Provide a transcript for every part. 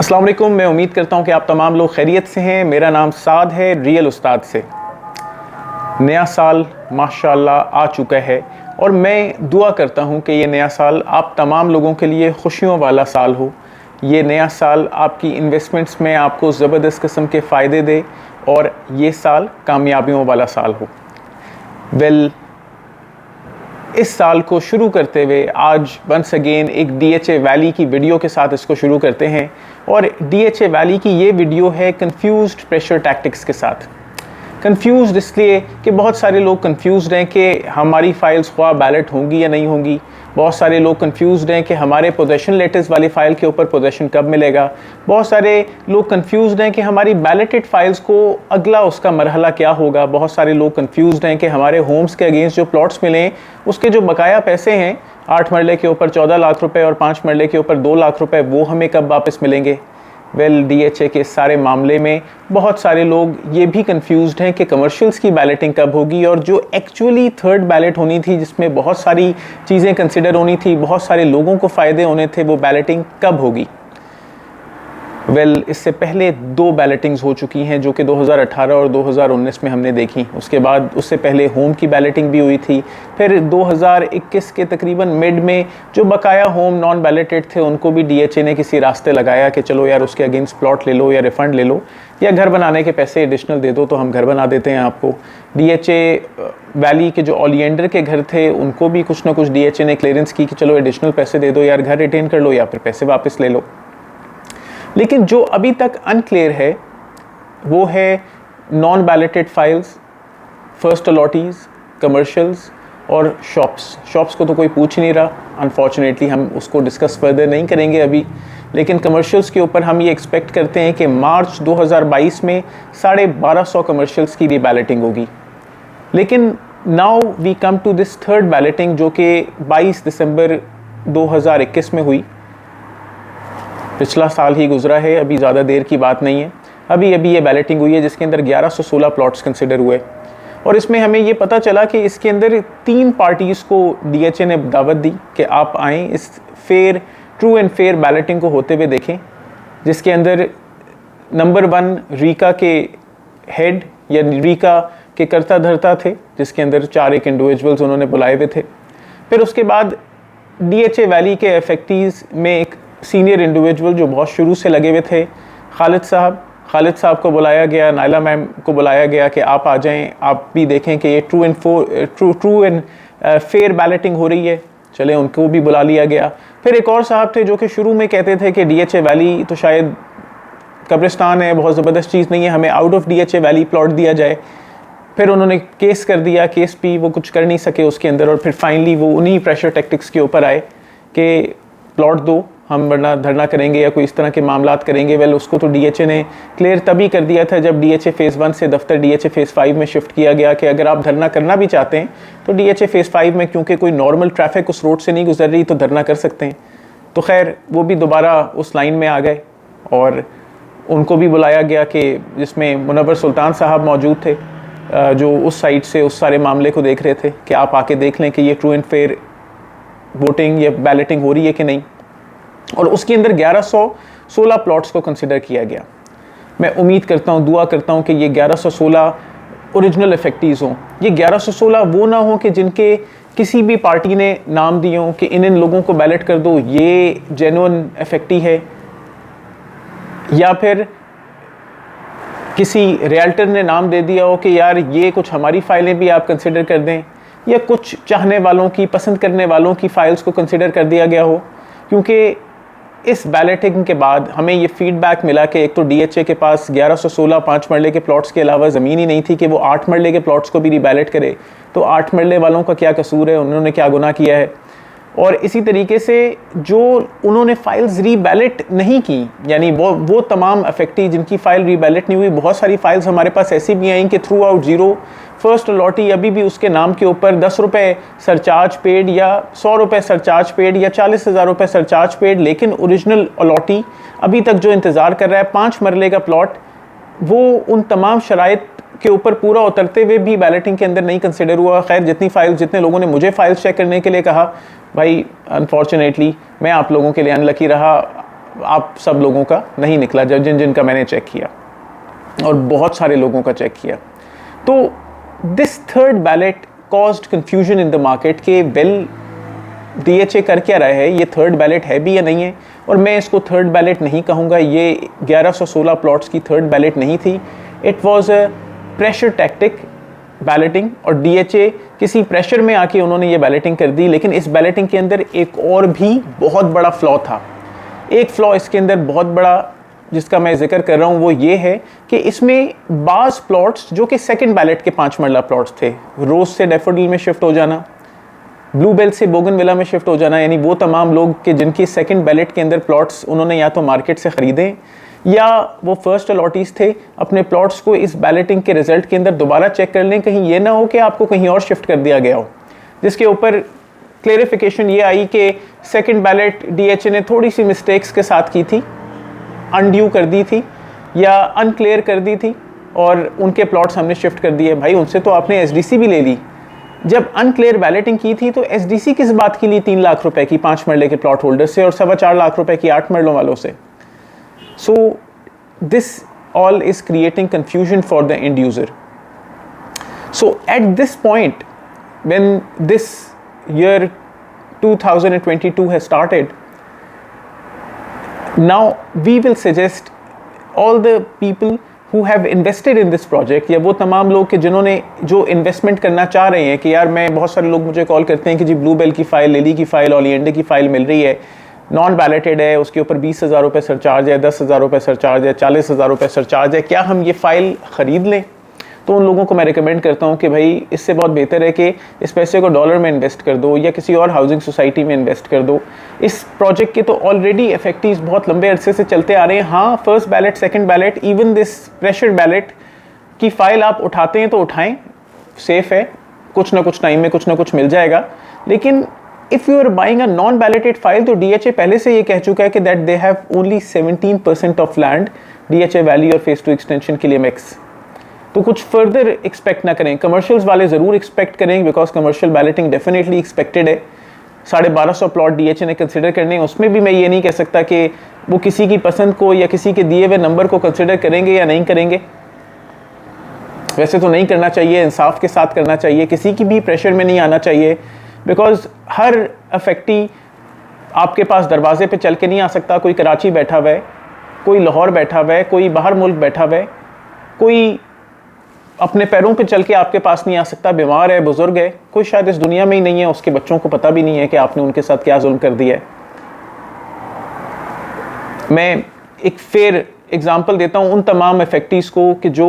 अस्सलाम वालेकुम। मैं उम्मीद करता हूँ कि आप तमाम लोग खैरियत से हैं। मेरा नाम साद है, रियल उस्ताद से। नया साल माशाल्लाह आ चुका है और मैं दुआ करता हूँ कि ये नया साल आप तमाम लोगों के लिए खुशियों वाला साल हो। ये नया साल आपकी इन्वेस्टमेंट्स में आपको ज़बरदस्त किस्म के फ़ायदे दे और ये साल कामयाबियों वाला साल हो। इस साल को शुरू करते हुए आज वंस अगेन एक DHA वैली की वीडियो के साथ इसको शुरू करते हैं। और DHA वैली की ये वीडियो है कंफ्यूज्ड प्रेशर टैक्टिक्स के साथ। कंफ्यूज्ड इसलिए कि बहुत सारे लोग कंफ्यूज्ड हैं कि हमारी फाइल्स ख्वाह बैलेट होंगी या नहीं होंगी। बहुत सारे लोग कंफ्यूज्ड हैं कि हमारे पोजेशन लेटर्स वाली फ़ाइल के ऊपर पोजेशन कब मिलेगा। बहुत सारे लोग कंफ्यूज्ड हैं कि हमारी बैलेटेड फाइल्स को अगला उसका मरहला क्या होगा। बहुत सारे लोग कंफ्यूज्ड हैं कि हमारे होम्स के अगेंस्ट जो प्लॉट्स मिले उसके जो बकाया पैसे हैं 8 मरले के ऊपर 14 लाख रुपए और 5 मरले के ऊपर 2 लाख रुपए, वो हमें कब वापस मिलेंगे। DHA के सारे मामले में बहुत सारे लोग ये भी कंफ्यूज्ड हैं कि कमर्शियल्स की बैलेटिंग कब होगी और जो एक्चुअली थर्ड बैलेट होनी थी जिसमें बहुत सारी चीज़ें कंसिडर होनी थी, बहुत सारे लोगों को फ़ायदे होने थे, वो बैलेटिंग कब होगी। इससे पहले 2 बैलेटिंग्स हो चुकी हैं जो कि 2018 और 2019 में हमने देखी। उसके बाद उससे पहले होम की बैलेटिंग भी हुई थी। फिर 2021 के तकरीबन मिड में जो बकाया होम नॉन बैलेटेड थे उनको भी DHA ने किसी रास्ते लगाया कि चलो यार उसके अगेंस्ट प्लॉट ले लो या रिफ़ंड ले लो या घर बनाने के पैसे एडिशनल दे दो तो हम घर बना देते हैं आपको। DHA वैली के जो ओलिएंडर के घर थे उनको भी कुछ ना कुछ DHA ने क्लियरेंस की कि चलो एडिशनल पैसे दे दो यार, घर रिटेन कर लो या फिर पैसे वापस ले लो। लेकिन जो अभी तक अनक्लियर है वो है non balloted files, first allottees, commercials और शॉप्स को तो कोई पूछ ही नहीं रहा। अनफॉर्चुनेटली हम उसको डिस्कस फर्दर नहीं करेंगे अभी। लेकिन कमर्शियल्स के ऊपर हम ये एक्सपेक्ट करते हैं कि मार्च 2022 में 1250 कमर्शियल्स की रीबैलेटिंग होगी। लेकिन now we come to this third balloting जो कि 22 दिसंबर 2021 में हुई। पिछला साल ही गुजरा है, अभी ज़्यादा देर की बात नहीं है। अभी ये बैलेटिंग हुई है जिसके अंदर 1116 प्लॉट्स कंसिडर हुए और इसमें हमें ये पता चला कि इसके अंदर 3 पार्टीज़ को DHA ने दावत दी कि आप आएँ, इस ट्रू एंड फेयर बैलेटिंग को होते हुए देखें, जिसके अंदर नंबर 1 रीका के हेड या रीका के कर्ता धर्ता थे, जिसके अंदर 4 एक इंडिविजुअल्स उन्होंने बुलाए हुए थे। फिर उसके बाद DHA वैली के इफेक्टीज़ में एक सीनियर इंडिविजुअल जो बहुत शुरू से लगे हुए थे, खालिद साहब को बुलाया गया, नाइला मैम को बुलाया गया कि आप आ जाएं, आप भी देखें कि ये ट्रू एंड फेयर बैलेटिंग हो रही है। चले, उनको भी बुला लिया गया। फिर एक और साहब थे जो कि शुरू में कहते थे कि DHA वैली तो शायद कब्रिस्तान है, बहुत ज़बरदस्त चीज़ नहीं है, हमें out of DHA valley plot दिया जाए। फिर उन्होंने केस कर दिया, केस भी वो कुछ कर नहीं सके उसके अंदर, और फिर फाइनली वो उन्हीं प्रेशर टैक्टिक्स के ऊपर आए कि प्लॉट दो, हम वरना धरना करेंगे या कोई इस तरह के मामलात करेंगे। उसको तो DHA ने क्लियर तभी कर दिया था जब DHA फ़ेज़ 1 से दफ्तर DHA फ़ेज़ 5 में शिफ्ट किया गया कि अगर आप धरना करना भी चाहते हैं तो DHA फ़ेज़ 5 में, क्योंकि कोई नॉर्मल ट्रैफिक उस रोड से नहीं गुजर रही, तो धरना कर सकते हैं। तो खैर वो भी दोबारा उस लाइन में आ गए और उनको भी बुलाया गया कि जिसमें मुनव्वर सुल्तान साहब मौजूद थे जो उस साइड से उस सारे मामले को देख रहे थे कि आप आके देख लें कि ये ट्रू एंड फेयर वोटिंग या बैलेटिंग हो रही है कि नहीं। और उसके अंदर 1116 प्लॉट्स को कंसिडर किया गया। मैं उम्मीद करता हूँ, दुआ करता हूँ कि ये 1116 ओरिजिनल इफेक्टीज़ हों। ये 1116 वो ना हो कि जिनके किसी भी पार्टी ने नाम दिए हों कि इन लोगों को बैलेट कर दो, ये जेन्युइन इफेक्टी है, या फिर किसी रियल्टर ने नाम दे दिया हो कि यार ये कुछ हमारी फ़ाइलें भी आप कंसिडर कर दें, या कुछ चाहने वालों की, पसंद करने वालों की फ़ाइल्स को कंसिडर कर दिया गया हो। क्योंकि इस बैलेटिंग के बाद हमें ये फीडबैक मिला कि एक तो DHA के पास 1116 5 मरले के प्लॉट्स के अलावा ज़मीन ही नहीं थी कि वो 8 मरले के प्लॉट्स को भी रीबैलेट करे। तो 8 मरले वालों का क्या कसूर है, उन्होंने क्या गुनाह किया है। और इसी तरीके से जो उन्होंने फ़ाइल्स रीबैलेट नहीं की, यानी वो तमाम अफेक्टी जिनकी फ़ाइल रीबैलेट नहीं हुई, बहुत सारी फ़ाइल्स हमारे पास ऐसी भी आई कि through out zero first allottee अभी भी उसके नाम के ऊपर 10 रुपये सरचार्ज पेड या 100 रुपये सरचार्ज पेड या 40,000 रुपये सरचार्ज पेड, लेकिन ओरिजिनल अलॉटी अभी तक जो इंतज़ार कर रहा है 5 मरले का प्लॉट, वो उन तमाम शराइत के ऊपर पूरा उतरते हुए भी बैलेटिंग के अंदर नहीं कंसिडर हुआ। खैर जितने लोगों ने मुझे फाइल्स चेक करने के लिए कहा, भाई अनफॉर्चुनेटली मैं आप लोगों के लिए अनलकी रहा। आप सब लोगों का नहीं निकला, जब जिनका मैंने चेक किया और बहुत सारे लोगों का चेक किया। तो this third ballot caused confusion in the market के वेल DHA कर क्या रहा है, ये थर्ड बैलेट है भी या नहीं है। और मैं इसको थर्ड बैलेट नहीं कहूँगा, ये 1116 प्लॉट्स की थर्ड बैलेट नहीं थी। It was a pressure tactic balloting, और DHA किसी प्रेशर में आके उन्होंने ये बैलेटिंग कर दी। लेकिन इस बैलेटिंग के अंदर एक और भी बहुत बड़ा फ्लॉ था। एक फ्लॉ इसके अंदर बहुत बड़ा जिसका मैं जिक्र कर रहा हूँ वो ये है कि इसमें बाज़ प्लॉट्स जो कि सेकंड बैलेट के 5 मरला प्लॉट्स थे, रोज से डैफोडिल में शिफ्ट हो जाना, ब्लूबेल से बोगनविला में शिफ्ट हो जाना, यानी वो तमाम लोग कि जिनकी सेकंड बैलेट के अंदर प्लॉट्स उन्होंने या तो मार्केट से ख़रीदे या वो फर्स्ट अलॉटीज़ थे, अपने प्लॉट्स को इस बैलेटिंग के रिजल्ट के अंदर दोबारा चेक कर लें, कहीं ये ना हो कि आपको कहीं और शिफ्ट कर दिया गया हो। जिसके ऊपर क्लेरिफिकेशन ये आई कि सेकंड बैलेट DHA ने थोड़ी सी मिस्टेक्स के साथ की थी, अनड्यू कर दी थी या अनक्लियर कर दी थी और उनके प्लॉट्स हमने शिफ्ट कर दिए। भाई उनसे तो आपने SDC भी ले ली। जब अनक्लियर बैलेटिंग की थी तो SDC किस बात के लिए 3 लाख रुपए की 5 मरले के प्लॉट होल्डर से और 4.25 लाख रुपए की 8 मरलों वालों से। So this all is creating confusion for the end user. So eight this point when this year 2022 has started, now we will suggest all the people who have invested in this project, या वो तमाम लोग के जिन्होंने जो investment करना चाह रहे हैं कि यार मैं, बहुत सारे लोग मुझे कॉल करते हैं कि जी ब्लूबेल की फ़ाइल, लिली की फ़ाइल, ओलियंडर की फ़ाइल मिल रही है, नॉन बैलेटेड है, उसके ऊपर 20,000 रुपये सरचार्ज है, 10,000 रुपये सरचार्ज है, 40,000 रुपये सरचार्ज है, क्या हम ये फ़ाइल ख़रीद लें? तो उन लोगों को मैं रिकमेंड करता हूँ कि भाई इससे बहुत बेहतर है कि इस पैसे को डॉलर में इन्वेस्ट कर दो या किसी और हाउसिंग सोसाइटी में इन्वेस्ट कर दो। इस प्रोजेक्ट के तो ऑलरेडी इफेक्टिव्स बहुत लंबे अरसे से चलते आ रहे हैं। हाँ, first ballot, second ballot, even this pressure ballot की फ़ाइल आप उठाते हैं तो उठाएं, सेफ़ है, कुछ ना कुछ टाइम में कुछ ना कुछ मिल जाएगा। लेकिन if you are buying a non balloted file तो DHA पहले से ये कह चुका है कि that they have only 17% of land DHA valley और फेज़ 2 एक्सटेंशन के लिए मिक्स। तो कुछ फर्दर एक्सपेक्ट ना करें। कमर्शियल्स वाले ज़रूर एक्सपेक्ट करें because commercial balloting definitely expected है। 1250 प्लॉट DHA ने कंसिडर करने, उसमें भी मैं ये नहीं कह सकता कि वो किसी की पसंद को या किसी के दिए हुए नंबर को कंसिडर करेंगे या नहीं करेंगे। वैसे तो नहीं करना चाहिए, इंसाफ के साथ करना चाहिए, किसी की भी प्रेशर में नहीं आना चाहिए बिकॉज हर अफेक्टी आपके पास दरवाजे पे चल के नहीं आ सकता। कोई कराची बैठा हुआ है, कोई लाहौर बैठा हुआ है, कोई बाहर मुल्क बैठा हुआ है, कोई अपने पैरों पे चल के आपके पास नहीं आ सकता, बीमार है, बुजुर्ग है, कोई शायद इस दुनिया में ही नहीं है, उसके बच्चों को पता भी नहीं है कि आपने उनके साथ क्या जुल्म कर दिया है। मैं एक फेयर एग्जांपल देता हूँ उन तमाम इफेक्टीज को कि जो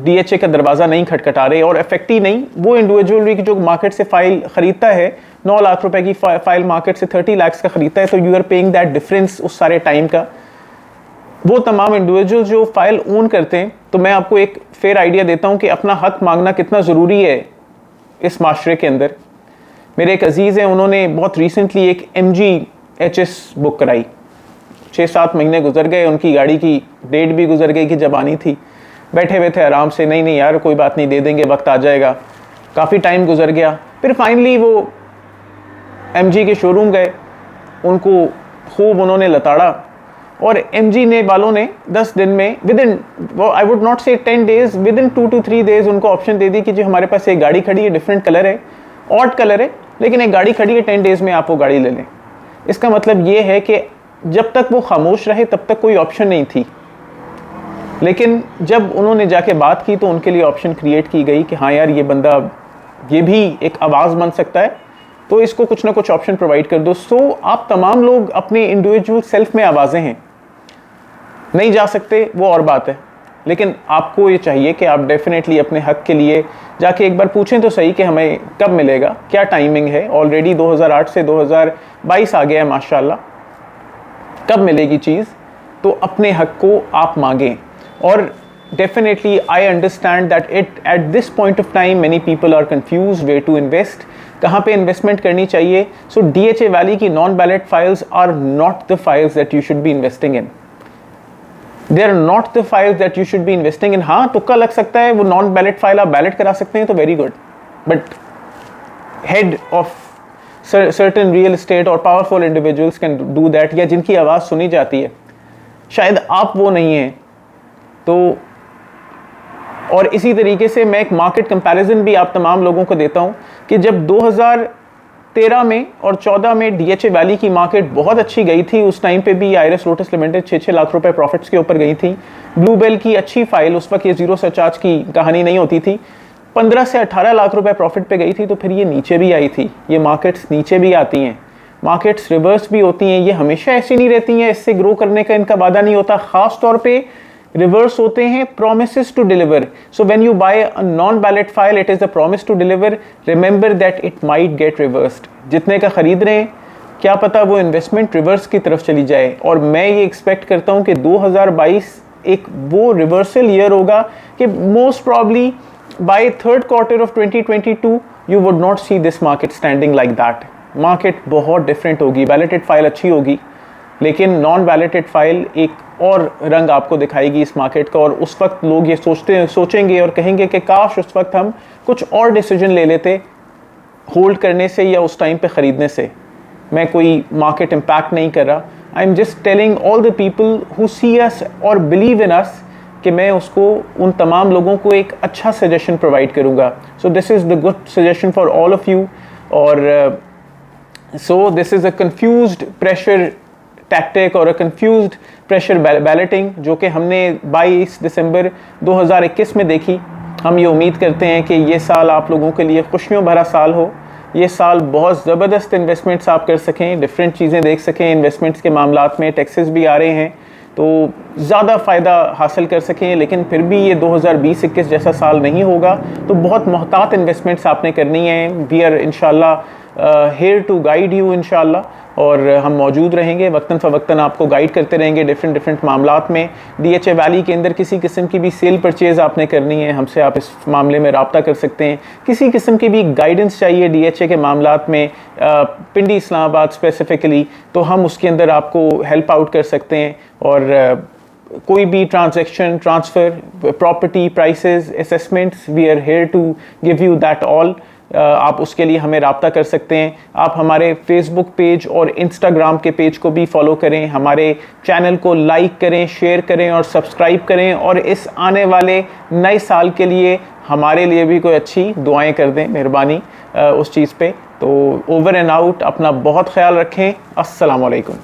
DHA का दरवाज़ा नहीं खटखटा रहे, और इफेक्टी नहीं, वो इंडिविजुअल भी जो मार्केट से फ़ाइल ख़रीदता है, 9 लाख रुपए की फ़ाइल मार्केट से 30 लाख का ख़रीदता है, तो you are paying that difference उस सारे टाइम का। वो तमाम इंडिविजुअल जो फाइल ओन करते हैं, तो मैं आपको एक फेयर आइडिया देता हूँ कि अपना हक मांगना कितना ज़रूरी है इस माशरे के अंदर। मेरे एक अजीज़ हैं, उन्होंने बहुत रिसेंटली एक MGHS बुक कराई, 6-7 महीने गुजर गए, उनकी गाड़ी की डेट भी गुजर गई कि जब आनी थी। बैठे हुए थे आराम से, नहीं यार कोई बात नहीं, दे देंगे, वक्त आ जाएगा। काफ़ी टाइम गुजर गया, फिर फाइनली वो MG के शोरूम गए, उनको खूब उन्होंने लताड़ा और MG ने वालों ने 10 दिन में, with in, I would not से 10 days, with in 2 to 3 days उनको ऑप्शन दे दी कि जो हमारे पास एक गाड़ी खड़ी है, डिफरेंट कलर है, ऑड कलर है, लेकिन एक गाड़ी खड़ी है, 10 डेज में आप वो गाड़ी ले लें। इसका मतलब ये है कि जब तक वो खामोश रहे तब तक कोई ऑप्शन नहीं थी, लेकिन जब उन्होंने जाके बात की तो उनके लिए ऑप्शन क्रिएट की गई कि हाँ यार ये बंदा, ये भी एक आवाज़ बन सकता है, तो इसको कुछ ना कुछ ऑप्शन प्रोवाइड कर दो। सो आप तमाम लोग अपने इंडिविजुअल सेल्फ में आवाज़ें हैं, नहीं जा सकते वो और बात है, लेकिन आपको ये चाहिए कि आप डेफिनेटली अपने हक के लिए जाके एक बार पूछें तो सही कि हमें कब मिलेगा, क्या टाइमिंग है। ऑलरेडी 2008 से 2022 आ गया है माशाल्लाह, कब मिलेगी चीज़, तो अपने हक को आप मांगें। और definitely I understand that at this point of time many people are confuse way to invest, कहाँ पे इन्वेस्टमेंट करनी चाहिए। सो DHA वैली की non ballot files are not the files that you should be investing in, they are not the files that you should be investing in. हाँ, तुक्का लग सकता है, वो नॉन बैलेट फाइल आप बैलेट करा सकते हैं तो very good, but head of certain real estate और powerful individuals can do that, या जिनकी आवाज़ सुनी जाती है, शायद आप वो नहीं हैं। तो और इसी तरीके से मैं एक मार्केट कंपैरिजन भी आप तमाम लोगों को देता हूं कि जब 2013 में और 14 में डीएचए वैली की मार्केट बहुत अच्छी गई थी, उस टाइम पे भी आयरस लोटस लिमिटेड 6-6 लाख रुपए प्रॉफिट्स के ऊपर गई थी। ब्लूबेल की अच्छी फाइल, उस वक्त ये जीरो सरचार्ज की कहानी नहीं होती थी, 15 से 18 लाख रुपए प्रॉफिट पे गई थी। तो फिर ये नीचे भी आई थी। ये मार्केट्स नीचे भी आती हैं, मार्केट्स रिवर्स भी होती हैं, ये हमेशा ऐसी नहीं रहती हैं, इससे ग्रो करने का इनका वादा नहीं होता। खास तौर पे रिवर्स होते हैं promises to deliver. So when you buy a non-ballot file, it is a promise to deliver. Remember that it might get reversed. जितने का खरीद रहे हैं, क्या पता वो इन्वेस्टमेंट रिवर्स की तरफ चली जाए। और मैं ये एक्सपेक्ट करता हूँ कि 2022 एक वो रिवर्सल ईयर होगा कि most probably by third quarter of 2022 you would not see this market standing like that. Market बहुत डिफरेंट होगी। बैलेटेड फाइल अच्छी होगी, लेकिन नॉन बैलेटेड फाइल एक और रंग आपको दिखाएगी इस मार्केट का। और उस वक्त लोग ये सोचेंगे और कहेंगे कि काश उस वक्त हम कुछ और डिसीजन ले लेते, होल्ड करने से या उस टाइम पे ख़रीदने से। मैं कोई मार्केट इम्पैक्ट नहीं कर रहा। I am just telling all the people who see us और बिलीव इन अस कि मैं उसको उन तमाम लोगों को एक अच्छा सजेशन प्रोवाइड करूँगा। So this is the good suggestion for all of you. और so this is a confused pressure tactic और कंफ्यूज्ड प्रेशर बैलेटिंग जो कि हमने 22 दिसंबर 2021 में देखी। हम ये उम्मीद करते हैं कि ये साल आप लोगों के लिए खुशियों भरा साल हो। ये साल बहुत ज़बरदस्त इन्वेस्टमेंट्स आप कर सकें, डिफरेंट चीज़ें देख सकें। इन्वेस्टमेंट्स के मामलात में टैक्सेस भी आ रहे हैं तो ज़्यादा फ़ायदा हासिल कर सकें। लेकिन फिर भी ये 2020-21 जैसा साल नहीं होगा, तो बहुत मोहतात इन्वेस्टमेंट्स आपने करनी है। वी आर इंशाल्लाह हेयर टू गाइड यू इंशाल्लाह, और हम मौजूद रहेंगे, वक्तन फ़वक्तन आपको गाइड करते रहेंगे डिफरेंट मामलात में। डीएचए वैली के अंदर किसी किस्म की भी सेल परचेज़ आपने करनी है, हमसे आप इस मामले में रब्ता कर सकते हैं। किसी किस्म की भी गाइडेंस चाहिए डीएचए के मामलात में, पिंडी इस्लामाबाद स्पेसिफ़िकली, तो हम उसके अंदर आपको हेल्प आउट कर सकते हैं। और कोई भी transaction, transfer, property prices, assessments, we are here to give you that all. आप उसके लिए हमें रब्ता कर सकते हैं। आप हमारे फेसबुक पेज और इंस्टाग्राम के पेज को भी फॉलो करें, हमारे चैनल को लाइक करें, शेयर करें और सब्सक्राइब करें। और इस आने वाले नए साल के लिए हमारे लिए भी कोई अच्छी दुआएं कर दें, मेहरबानी उस चीज़ पे। तो ओवर एंड आउट, अपना बहुत ख्याल रखें। अस्सलाम वालेकुम।